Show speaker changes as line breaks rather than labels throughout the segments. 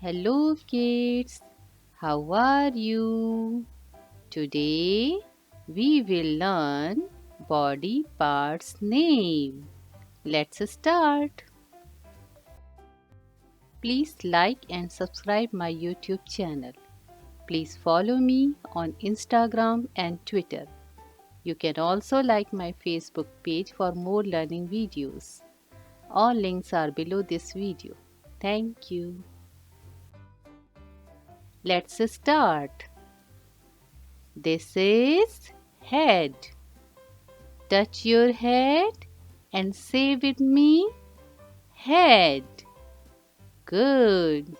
Hello kids, how are you? Today we will learn body parts name. Let's start. Please like and subscribe my YouTube channel. Please follow me on Instagram and Twitter. You can also like my Facebook page for more learning videos. All links are below this video. Thank you. Let's start. This is head. Touch your head and say with me, head. Good.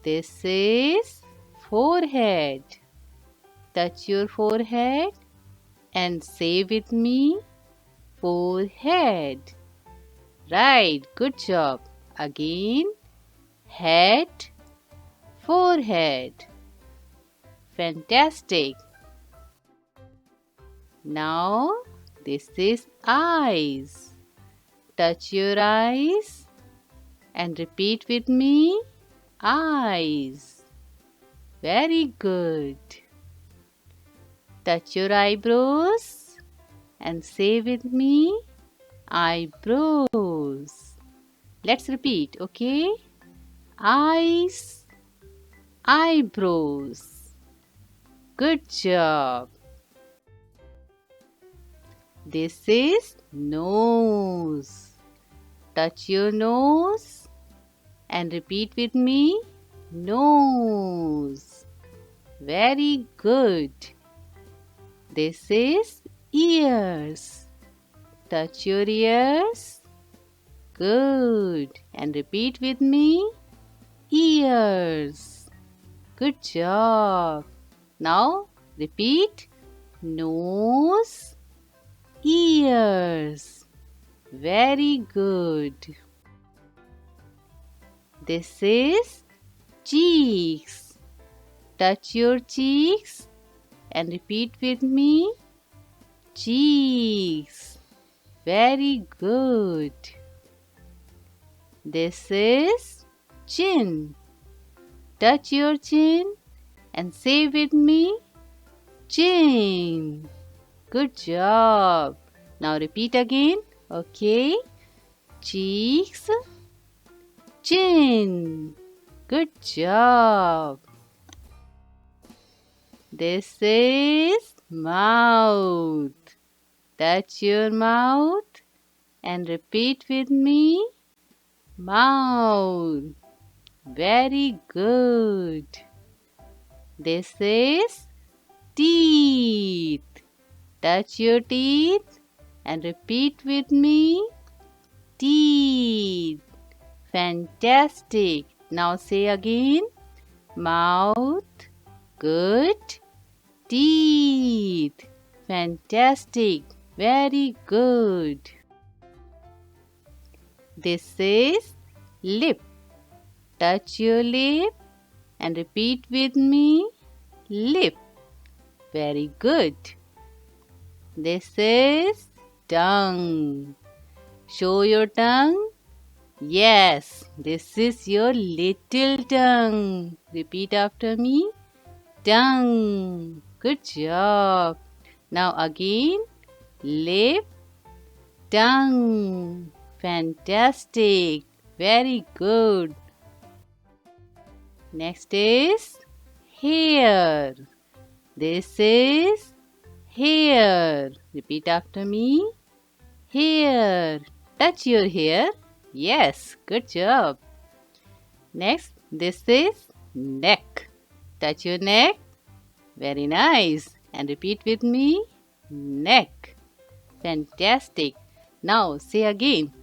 This is forehead. Touch your forehead and say with me, forehead. Right, good job. Again, head, forehead. Fantastic. Now, this is eyes. Touch your eyes and repeat with me, eyes. Very good. Touch your eyebrows and say with me, eyebrows. Let's repeat, okay? Eyes, eyebrows. Good job. This is nose. Touch your nose and repeat with me, nose. Very good. This is ears. Touch your ears. Good. And repeat with me, ears. Good job. Now repeat, nose, ears. Very good. This is cheeks. Touch your cheeks and repeat with me, cheeks. Very good. This is chin. Touch your chin and say with me, chin. Good job. Now repeat again. Okay. Cheeks, chin. Good job. This is mouth. Touch your mouth and repeat with me, mouth. Very good. This is teeth. Touch your teeth and repeat with me, teeth. Fantastic. Now say again, mouth. Good. Teeth. Fantastic. Very good. This is lip. Touch your lip and repeat with me, lip. Very good. This is tongue. Show your tongue. Yes, this is your little tongue. Repeat after me, tongue. Good job. Now again, lip, tongue. Fantastic. Very good. Next is hair. This is hair. Repeat after me. Hair. Touch your hair. Yes, good job. Next, this is neck. Touch your neck. Very nice. And repeat with me. Neck. Fantastic. Now say again.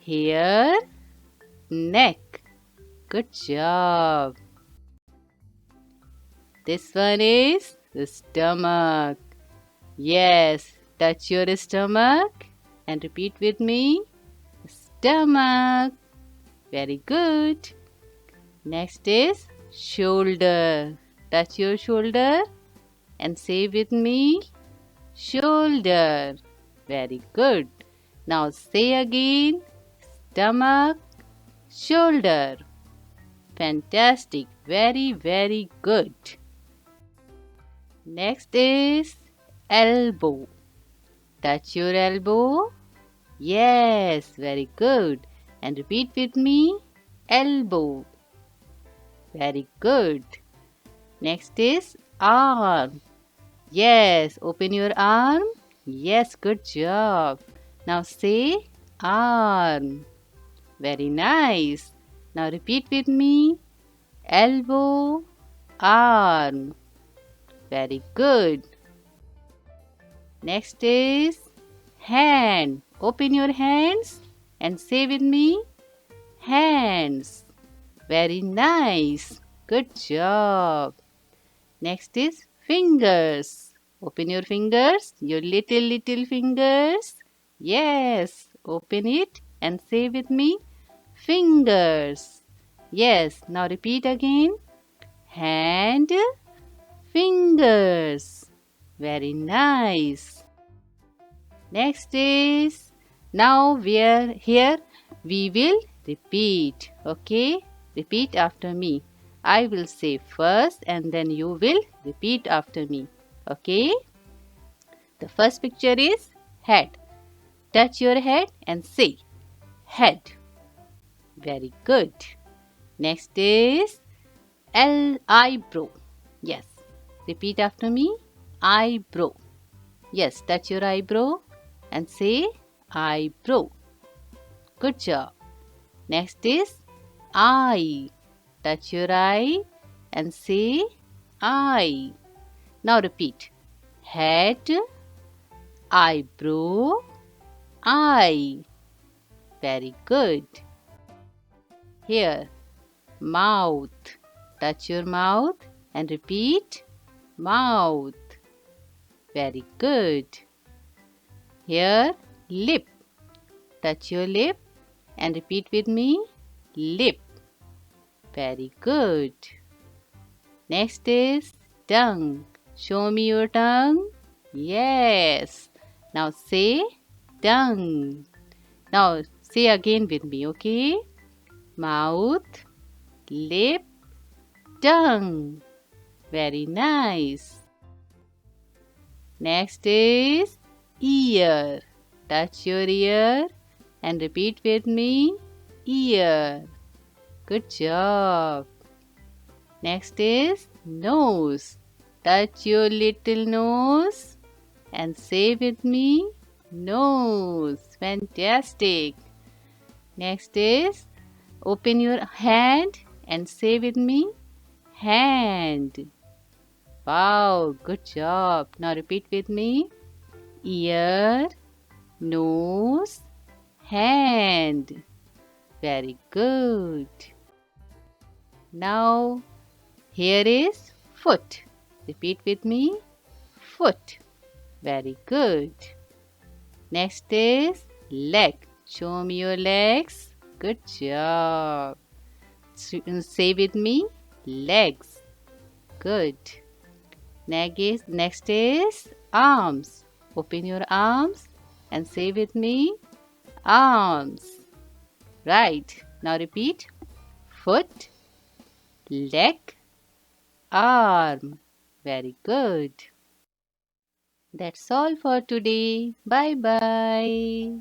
Hair, neck. Good job. This one is the stomach. Yes, touch your stomach and repeat with me. Stomach. Very good. Next is shoulder. Touch your shoulder and say with me, shoulder. Very good. Now say again, stomach, shoulder. Fantastic. Very, very good. Next is elbow. Touch your elbow. Yes, very good. And repeat with me. Elbow. Very good. Next is arm. Yes, open your arm. Yes, good job. Now say arm. Very nice. Now repeat with me. Elbow, arm. Very good. Next is hand. Open your hands and say with me. Hands. Very nice. Good job. Next is fingers. Open your fingers, your little fingers. Yes, open it and say with me. Fingers. Yes, now repeat again. Hand, fingers. Very nice. Next is, now here we will repeat. Okay, repeat after me. I will say first and then you will repeat after me. Okay, the first picture is head. Touch your head and say head. Very good. Next is eyebrow. Yes, repeat after me. Eyebrow. Yes, touch your eyebrow and say eyebrow. Good job. Next is eye. Touch your eye and say eye. Now repeat. Head, eyebrow, eye. Very good. Here, mouth. Touch your mouth and repeat mouth. Very good. Here, lip. Touch your lip and repeat with me. Lip. Very good. Next is tongue. Show me your tongue. Yes. Now say tongue. Now say again with me, okay? Mouth, lip, tongue. Very nice. Next is ear. Touch your ear and repeat with me. Ear. Good job. Next is nose. Touch your little nose and say with me. Nose. Fantastic. Next is open your hand and say with me. Hand. Wow, good job. Now repeat with me. Ear, nose, hand. Very good. Now here is foot. Repeat with me. Foot. Very good. Next is leg. Show me your legs. Good job. Say with me. Legs. Good. Next is arms. Open your arms and say with me. Arms. Right. Now repeat. Foot, leg, arm. Very good. That's all for today. Bye bye.